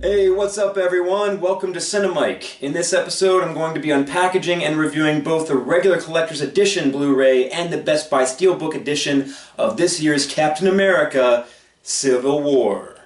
Hey, what's up everyone? Welcome to CineMike. In this episode I'm going to be unpackaging and reviewing both the regular collector's edition Blu-ray and the Best Buy Steelbook edition of this year's Captain America: Civil War.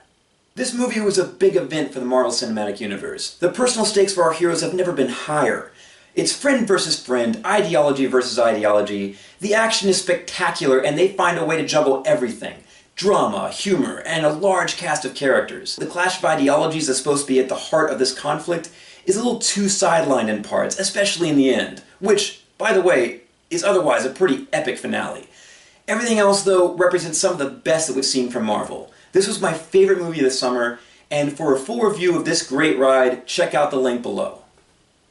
This movie was a big event for the Marvel Cinematic Universe. The personal stakes for our heroes have never been higher. It's friend versus friend, ideology versus ideology. The action is spectacular and they find a way to juggle everything. Drama, humor, and a large cast of characters. The clash of ideologies that's supposed to be at the heart of this conflict is a little too sidelined in parts, especially in the end, which, by the way, is otherwise a pretty epic finale. Everything else, though, represents some of the best that we've seen from Marvel. This was my favorite movie of the summer, and for a full review of this great ride, check out the link below.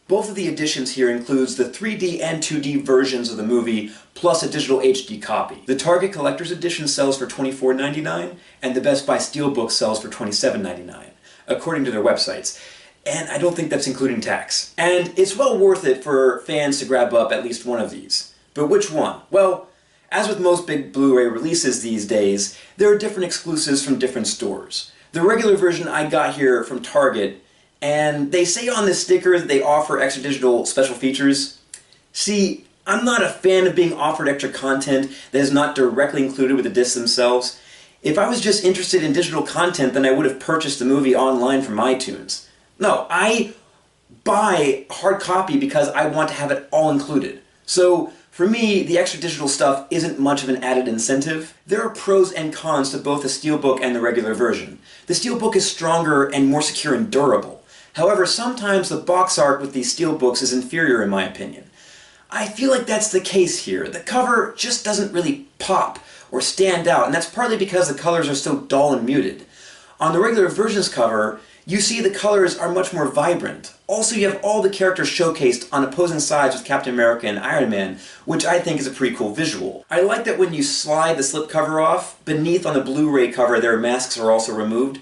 Both of the editions here includes the 3D and 2D versions of the movie, plus a digital HD copy. The Target Collector's Edition sells for $24.99, and the Best Buy Steelbook sells for $27.99, according to their websites. And I don't think that's including tax. And it's well worth it for fans to grab up at least one of these. But which one? Well, as with most big Blu-ray releases these days, there are different exclusives from different stores. The regular version I got here from Target, and they say on this sticker that they offer extra digital special features. See, I'm not a fan of being offered extra content that is not directly included with the discs themselves. If I was just interested in digital content, then I would have purchased the movie online from iTunes. No, I buy a hard copy because I want to have it all included. So, for me, the extra digital stuff isn't much of an added incentive. There are pros and cons to both the Steelbook and the regular version. The Steelbook is stronger and more secure and durable. However, sometimes the box art with these Steelbooks is inferior in my opinion. I feel like that's the case here. The cover just doesn't really pop or stand out, and that's partly because the colors are so dull and muted. On the regular version's cover, you see the colors are much more vibrant. Also, you have all the characters showcased on opposing sides with Captain America and Iron Man, which I think is a pretty cool visual. I like that when you slide the slipcover off, beneath on the Blu-ray cover their masks are also removed.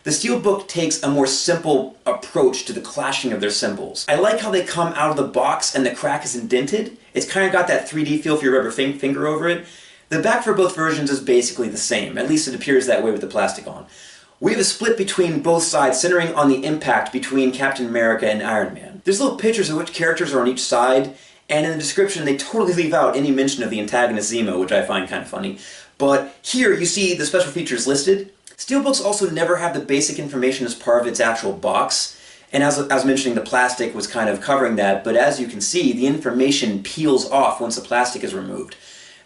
The Steelbook takes a more simple approach to the clashing of their symbols. I like how they come out of the box and the crack is indented. It's kind of got that 3D feel if you rub your finger over it. The back for both versions is basically the same, at least it appears that way with the plastic on. We have a split between both sides centering on the impact between Captain America and Iron Man. There's little pictures of which characters are on each side, and in the description they totally leave out any mention of the antagonist Zemo, which I find kind of funny. But here you see the special features listed. Steelbooks also never have the basic information as part of its actual box, and as I was mentioning, the plastic was kind of covering that, but as you can see, the information peels off once the plastic is removed.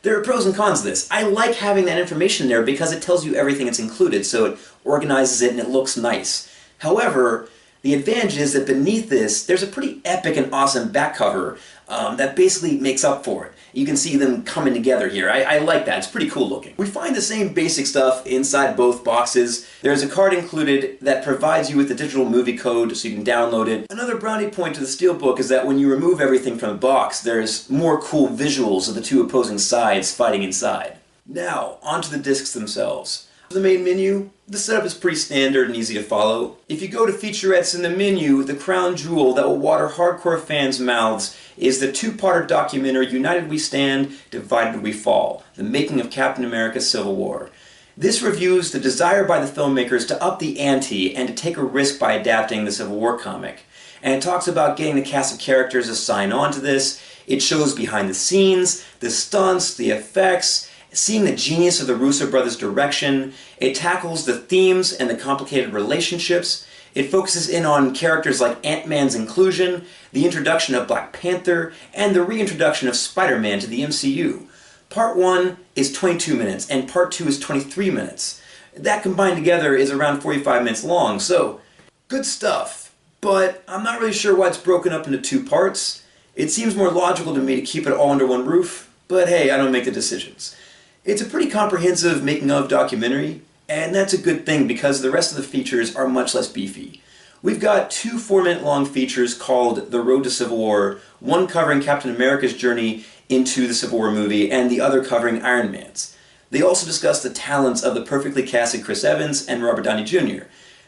There are pros and cons to this. I like having that information there because it tells you everything that's included, so it organizes it and it looks nice. However, the advantage is that beneath this, there's a pretty epic and awesome back cover that basically makes up for it. You can see them coming together here. I like that. It's pretty cool looking. We find the same basic stuff inside both boxes. There's a card included that provides you with the digital movie code so you can download it. Another brownie point to the Steelbook is that when you remove everything from the box, there's more cool visuals of the two opposing sides fighting inside. Now, onto the discs themselves. The main menu, the setup is pretty standard and easy to follow. If you go to featurettes in the menu, the crown jewel that will water hardcore fans' mouths is the two-parter documentary United We Stand, Divided We Fall, the making of Captain America: Civil War. This reviews the desire by the filmmakers to up the ante and to take a risk by adapting the Civil War comic. And it talks about getting the cast of characters to sign on to this. It shows behind the scenes, the stunts, the effects, seeing the genius of the Russo brothers' direction. It tackles the themes and the complicated relationships. It focuses in on characters like Ant-Man's inclusion, the introduction of Black Panther, and the reintroduction of Spider-Man to the MCU. Part 1 is 22 minutes, and Part 2 is 23 minutes. That combined together is around 45 minutes long, so good stuff. But I'm not really sure why it's broken up into two parts. It seems more logical to me to keep it all under one roof, but hey, I don't make the decisions. It's a pretty comprehensive making-of documentary, and that's a good thing because the rest of the features are much less beefy. We've got two 4-minute long features called The Road to Civil War, one covering Captain America's journey into the Civil War movie, and the other covering Iron Man's. They also discuss the talents of the perfectly casted Chris Evans and Robert Downey Jr.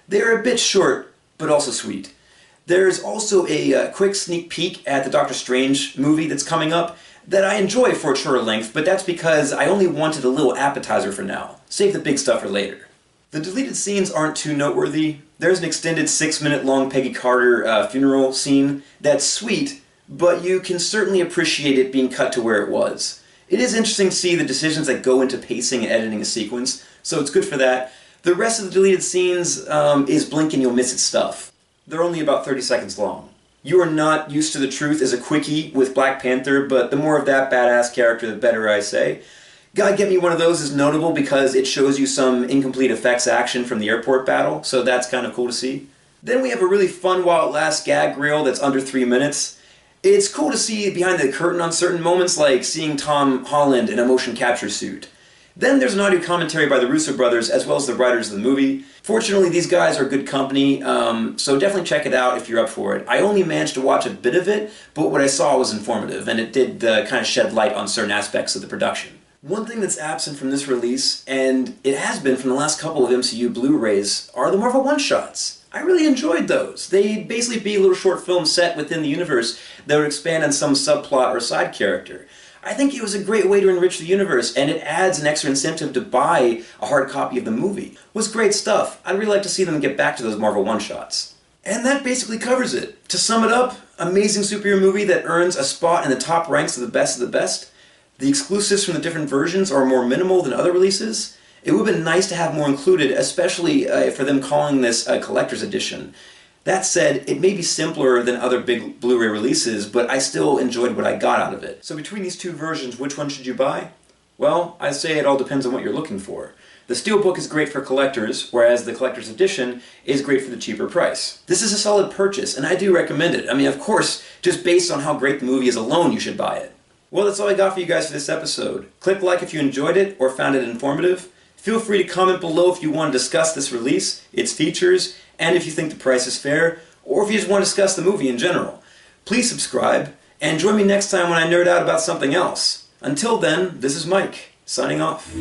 They're a bit short, but also sweet. There's also a quick sneak peek at the Doctor Strange movie that's coming up, that I enjoy for its shorter length, but that's because I only wanted a little appetizer for now. Save the big stuff for later. The deleted scenes aren't too noteworthy. There's an extended 6-minute long Peggy Carter funeral scene that's sweet, but you can certainly appreciate it being cut to where it was. It is interesting to see the decisions that go into pacing and editing a sequence, so it's good for that. The rest of the deleted scenes is blink and you'll miss it stuff. They're only about 30 seconds long. You Are Not Used to the Truth is a quickie with Black Panther, but the more of that badass character, the better, I say. Gotta Get Me One of Those is notable because it shows you some incomplete effects action from the airport battle, so that's kind of cool to see. Then we have a really fun while it lasts gag reel that's under 3 minutes. It's cool to see behind the curtain on certain moments, like seeing Tom Holland in a motion capture suit. Then there's an audio commentary by the Russo brothers as well as the writers of the movie. Fortunately, these guys are good company, so definitely check it out if you're up for it. I only managed to watch a bit of it, but what I saw was informative, and it did kind of shed light on certain aspects of the production. One thing that's absent from this release, and it has been from the last couple of MCU Blu-rays, are the Marvel one-shots. I really enjoyed those. They'd basically be little short films set within the universe that would expand on some subplot or side character. I think it was a great way to enrich the universe, and it adds an extra incentive to buy a hard copy of the movie. It was great stuff. I'd really like to see them get back to those Marvel one-shots. And that basically covers it. To sum it up, amazing superhero movie that earns a spot in the top ranks of the best. The exclusives from the different versions are more minimal than other releases. It would have been nice to have more included, especially for them calling this a collector's edition. That said, it may be simpler than other big Blu-ray releases, but I still enjoyed what I got out of it. So between these two versions, which one should you buy? Well, I say it all depends on what you're looking for. The Steelbook is great for collectors, whereas the collector's edition is great for the cheaper price. This is a solid purchase, and I do recommend it. I mean, of course, just based on how great the movie is alone, you should buy it. Well, that's all I got for you guys for this episode. Click like if you enjoyed it or found it informative. Feel free to comment below if you want to discuss this release, its features, and if you think the price is fair, or if you just want to discuss the movie in general. Please subscribe, and join me next time when I nerd out about something else. Until then, this is Mike, signing off.